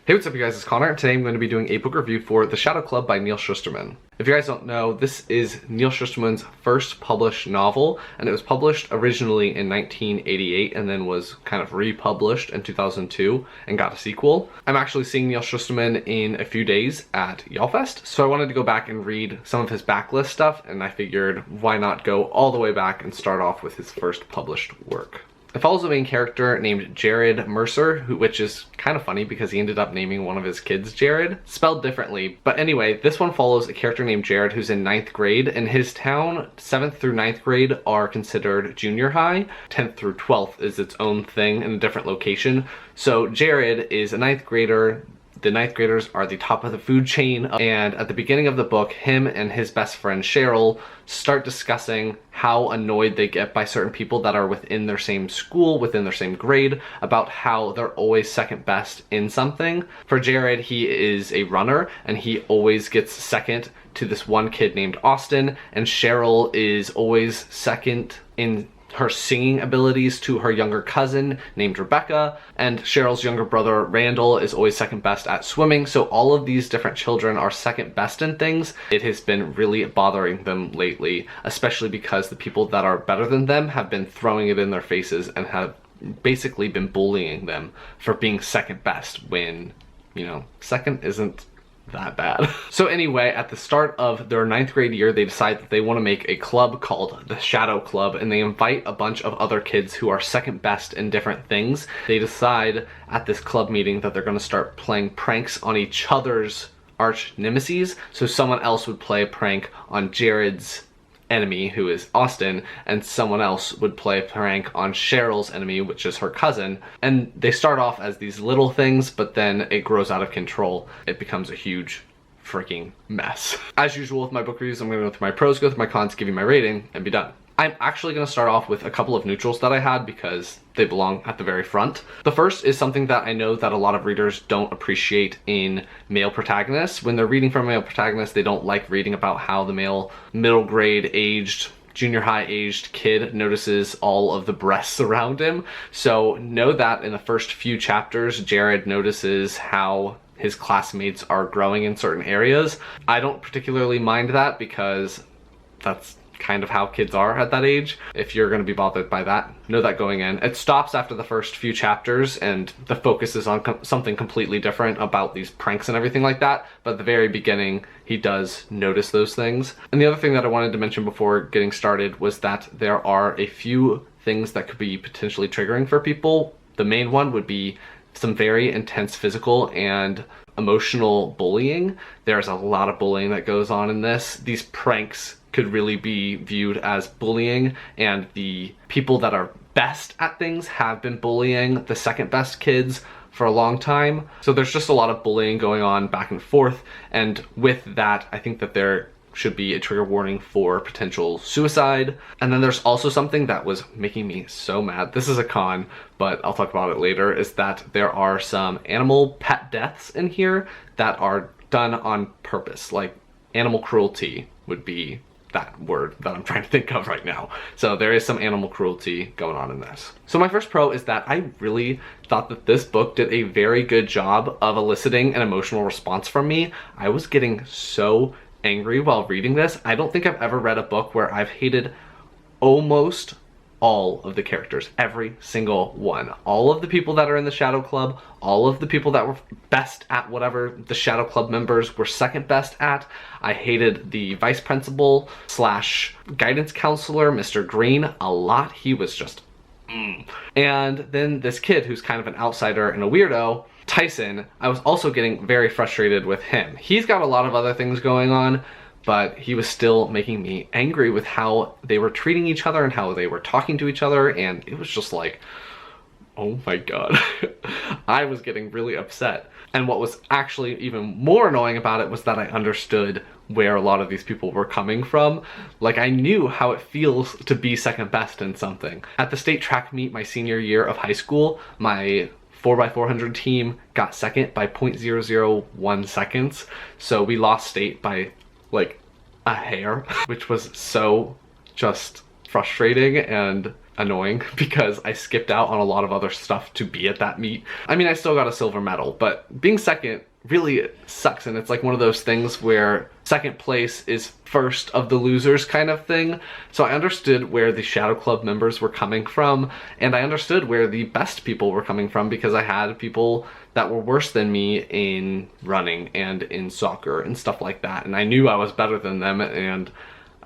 Hey, what's up you guys, it's Connor, and today I'm going to be doing a book review for The Shadow Club by Neal Shusterman. If you guys don't know, this is Neal Shusterman's first published novel, and it was published originally in 1988 and then was kind of republished in 2002 and got a sequel. I'm actually seeing Neal Shusterman in a few days at YALLFest, so I wanted to go back and read some of his backlist stuff, and I figured why not go all the way back and start off with his first published work. It follows a main character named Jared Mercer, which is kind of funny because he ended up naming one of his kids Jared, spelled differently. But anyway, this one follows a character named Jared who's in 9th grade. In his town, 7th through 9th grade are considered junior high. 10th through 12th is its own thing in a different location. So Jared is a 9th grader. The 9th graders are the top of the food chain, and at the beginning of the book, him and his best friend Cheryl start discussing how annoyed they get by certain people that are within their same school, within their same grade, about how they're always second best in something. For Jared, he is a runner, and he always gets second to this one kid named Austin, and Cheryl is always second in her singing abilities to her younger cousin named Rebecca, and Cheryl's younger brother Randall is always second best at swimming. So all of these different children are second best in things. It has been really bothering them lately, especially because the people that are better than them have been throwing it in their faces and have basically been bullying them for being second best when, you know, second isn't that bad. So anyway, at the start of their 9th grade year, they decide that they want to make a club called the Shadow Club, and they invite a bunch of other kids who are second best in different things. They decide at this club meeting that they're going to start playing pranks on each other's arch nemesis. So someone else would play a prank on Jared's enemy, who is Austin, and someone else would play a prank on Cheryl's enemy, which is her cousin. And they start off as these little things, but then it grows out of control. It becomes a huge freaking mess. As usual with my book reviews, I'm going to go through my pros, go through my cons, give you my rating, and be done. I'm actually going to start off with a couple of neutrals that I had because they belong at the very front. The first is something that I know that a lot of readers don't appreciate in male protagonists. When they're reading from a male protagonist, they don't like reading about how the male middle grade aged, junior high aged kid notices all of the breasts around him. So know that in the first few chapters, Jared notices how his classmates are growing in certain areas. I don't particularly mind that because that's kind of how kids are at that age. If you're going to be bothered by that, know that going in. It stops after the first few chapters and the focus is on something completely different about these pranks and everything like that, but at the very beginning he does notice those things. And the other thing that I wanted to mention before getting started was that there are a few things that could be potentially triggering for people. The main one would be some very intense physical and emotional bullying. There's a lot of bullying that goes on in this. These pranks could really be viewed as bullying, and the people that are best at things have been bullying the second best kids for a long time. So there's just a lot of bullying going on back and forth, and with that, I think that there should be a trigger warning for potential suicide. And then there's also something that was making me so mad. This is a con, but I'll talk about it later, is that there are some animal pet deaths in here that are done on purpose. Like animal cruelty would be that word that I'm trying to think of right now. So there is some animal cruelty going on in this. So my first pro is that I really thought that this book did a very good job of eliciting an emotional response from me. I was getting so angry while reading this. I don't think I've ever read a book where I've hated almost all of the characters, every single one. All of the people that are in the Shadow Club, all of the people that were best at whatever the Shadow Club members were second best at. I hated the vice principal slash guidance counselor, Mr. Green, a lot. He was just And then this kid who's kind of an outsider and a weirdo, Tyson, I was also getting very frustrated with him. He's got a lot of other things going on, but he was still making me angry with how they were treating each other and how they were talking to each other, and it was just like, oh my god. I was getting really upset. And what was actually even more annoying about it was that I understood where a lot of these people were coming from. Like, I knew how it feels to be second best in something. At the state track meet my senior year of high school, my 4x400 team got second by 0.001 seconds. So we lost state by like a hair, which was so just frustrating and annoying because I skipped out on a lot of other stuff to be at that meet. I mean, I still got a silver medal, but being second really sucks, and it's like one of those things where second place is first of the losers kind of thing. So I understood where the Shadow Club members were coming from, and I understood where the best people were coming from because I had people that were worse than me in running and in soccer and stuff like that, and I knew I was better than them, and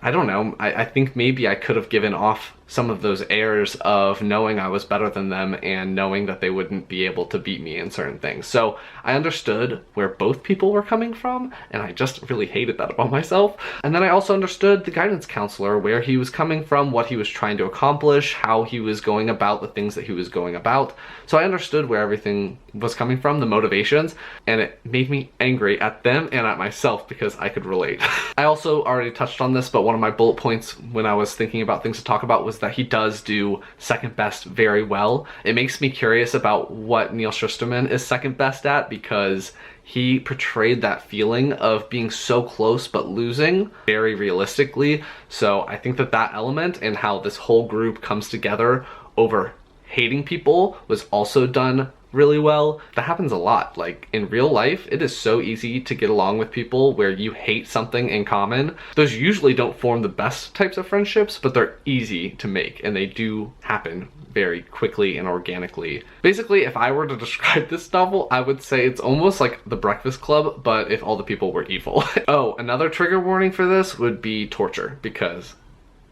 I don't know, I think maybe I could have given off some of those airs of knowing I was better than them and knowing that they wouldn't be able to beat me in certain things. So I understood where both people were coming from, and I just really hated that about myself. And then I also understood the guidance counselor, where he was coming from, what he was trying to accomplish, how he was going about the things that he was going about. So I understood where everything was coming from, the motivations, and it made me angry at them and at myself because I could relate. I also already touched on this, but one of my bullet points when I was thinking about things to talk about was that he does do second best very well. It makes me curious about what Neal Shusterman is second best at, because he portrayed that feeling of being so close but losing very realistically. So I think that that element and how this whole group comes together over hating people was also done really well. That happens a lot. Like in real life, it is so easy to get along with people where you hate something in common. Those usually don't form the best types of friendships, but they're easy to make, and they do happen very quickly and organically. Basically, if I were to describe this novel, I would say it's almost like The Breakfast Club, but if all the people were evil. Oh, another trigger warning for this would be torture, because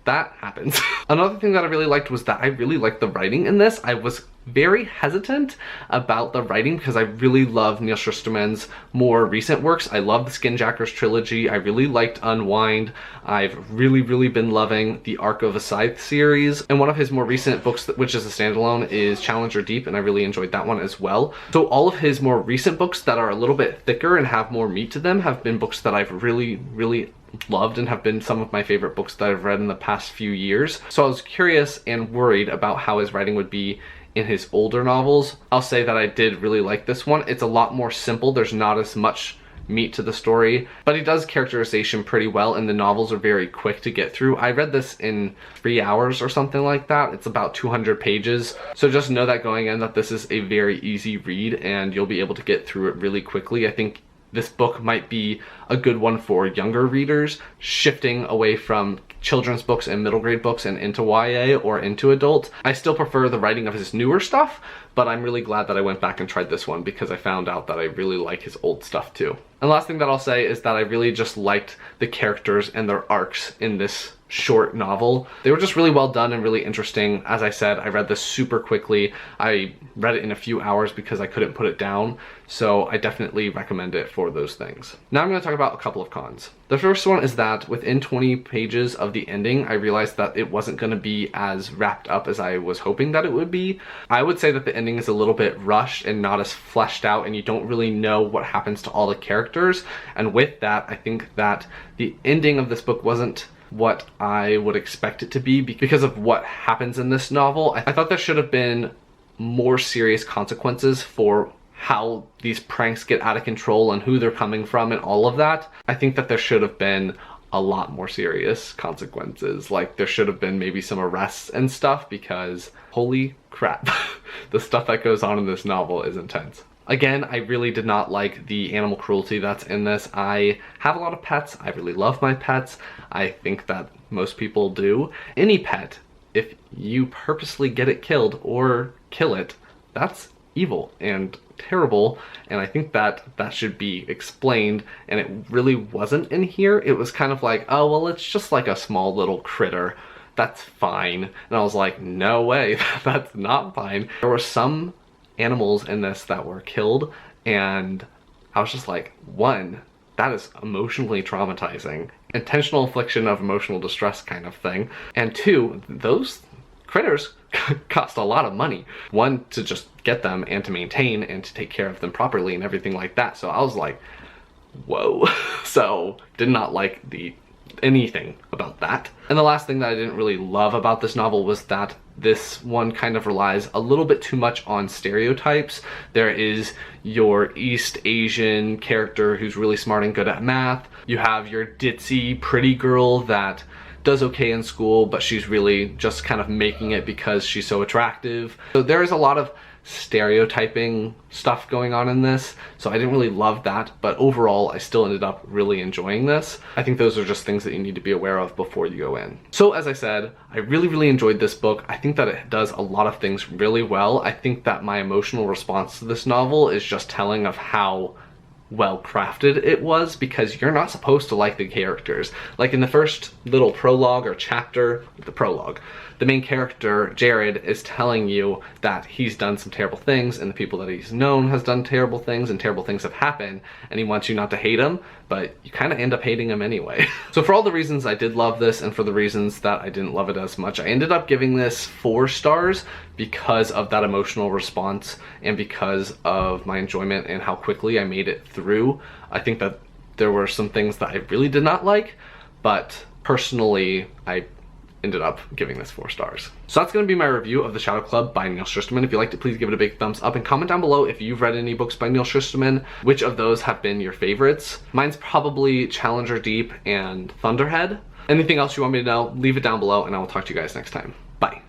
that happens. Another thing that I really liked was that I really liked the writing in this. I was very hesitant about the writing because I really love Neal Shusterman's more recent works. I love the Skinjackers trilogy. I really liked Unwind. I've really been loving the Arc of a Scythe series. And one of his more recent books, which is a standalone, is Challenger Deep, and I really enjoyed that one as well. So all of his more recent books that are a little bit thicker and have more meat to them have been books that I've really loved and have been some of my favorite books that I've read in the past few years. So I was curious and worried about how his writing would be in his older novels. I'll say that I did really like this one. It's a lot more simple. There's not as much meat to the story, but he does characterization pretty well, and the novels are very quick to get through. I read this in 3 hours or something like that. It's about 200 pages. So just know that going in that this is a very easy read and you'll be able to get through it really quickly. I think this book might be a good one for younger readers, shifting away from children's books and middle grade books and into YA or into adult. I still prefer the writing of his newer stuff, but I'm really glad that I went back and tried this one because I found out that I really like his old stuff too. And the last thing that I'll say is that I really just liked the characters and their arcs in this short novel. They were just really well done and really interesting. As I said, I read this super quickly. I read it in a few hours because I couldn't put it down, so I definitely recommend it for those things. Now I'm going to talk about a couple of cons. The first one is that within 20 pages of the ending, I realized that it wasn't going to be as wrapped up as I was hoping that it would be. I would say that the ending is a little bit rushed and not as fleshed out, and you don't really know what happens to all the characters. And with that, I think that the ending of this book wasn't what I would expect it to be because of what happens in this novel. I thought there should have been more serious consequences for how these pranks get out of control and who they're coming from and all of that. I think that there should have been a lot more serious consequences. Like there should have been maybe some arrests and stuff, because holy crap, the stuff that goes on in this novel is intense. Again, I really did not like the animal cruelty that's in this. I have a lot of pets. I really love my pets. I think that most people do. Any pet, if you purposely get it killed or kill it, that's evil and terrible, and I think that that should be explained, and it really wasn't in here. It was kind of like, oh, well, it's just like a small little critter. That's fine. And I was like, no way, that's not fine. There were some animals in this that were killed, and I was just like, one, that is emotionally traumatizing. Intentional infliction of emotional distress kind of thing. And two, those critters cost a lot of money. One, to just get them and to maintain and to take care of them properly and everything like that. So I was like, whoa. So did not like anything about that. And the last thing that I didn't really love about this novel was that this one kind of relies a little bit too much on stereotypes. There is your East Asian character who's really smart and good at math. You have your ditzy pretty girl that does okay in school, but she's really just kind of making it because she's so attractive. So there is a lot of stereotyping stuff going on in this, so I didn't really love that, but overall I still ended up really enjoying this. I think those are just things that you need to be aware of before you go in. So as I said, I really enjoyed this book. I think that it does a lot of things really well. I think that my emotional response to this novel is just telling of how well crafted it was, because you're not supposed to like the characters. Like in the first little prologue or chapter, the prologue, the main character, Jared, is telling you that he's done some terrible things and the people that he's known has done terrible things and terrible things have happened, and he wants you not to hate him, but you kind of end up hating him anyway. So for all the reasons I did love this and for the reasons that I didn't love it as much, I ended up giving this 4 stars because of that emotional response and because of my enjoyment and how quickly I made it through. I think that there were some things that I really did not like, but personally I ended up giving this 4 stars. So that's going to be my review of The Shadow Club by Neal Shusterman. If you liked it, please give it a big thumbs up and comment down below if you've read any books by Neal Shusterman, which of those have been your favorites. Mine's probably Challenger Deep and Thunderhead. Anything else you want me to know, leave it down below and I will talk to you guys next time. Bye.